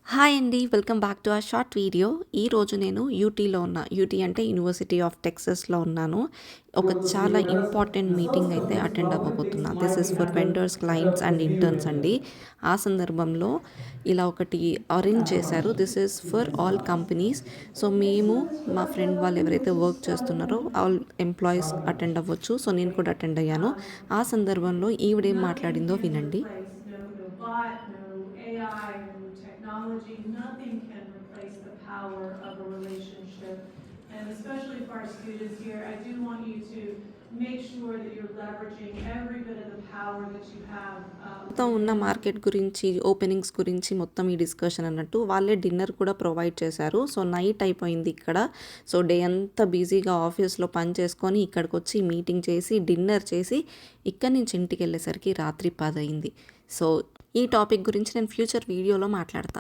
Hi అండి. Welcome back to our short video. ఈరోజు నేను యూటీలో ఉన్న యూటీ అంటే యూనివర్సిటీ ఆఫ్ టెక్సస్‌లో ఉన్నాను. ఒక You're listening చాలా to this. Important There's meeting also అయితే things అటెండ్ about it అవ్వబోతున్నా. This might is be for better vendors, to pick clients up and with you interns అండి. again. ఆ సందర్భంలో ఇలా ఒకటి అరేంజ్ చేశారు. This is for all companies. So మేము మా ఫ్రెండ్ వాళ్ళు ఎవరైతే వర్క్ చేస్తున్నారో ఆల్ ఎంప్లాయీస్ అటెండ్ అవ్వచ్చు. సో నేను కూడా అటెండ్ అయ్యాను. ఆ సందర్భంలో ఈవిడేం Nothing మాట్లాడిందో can వినండి. replace, no bot, no AI, no technology, nothing can replace the power of a relationship. And especially for our students here, I do want you to make sure that you're leveraging every bit of the power that you have మొత్తం ఉన్న within. Market గురించి, openings గురించి మొత్తం ఈ discussion అన్నట్టు. వాళ్ళే dinner కూడా provide చేశారు. సో నైట్ అయిపోయింది ఇక్కడ. సో డే అంతా బిజీగా ఆఫీస్‌లో పని చేసుకొని ఇక్కడికొచ్చి మీటింగ్ చేసి, డిన్నర్ చేసి, ఇక్కడి నుంచి ఇంటికెళ్ళేసరికి రాత్రి 10 అయింది. సో ఈ టాపిక్ గురించి నేను ఫ్యూచర్ వీడియోలో మాట్లాడతా.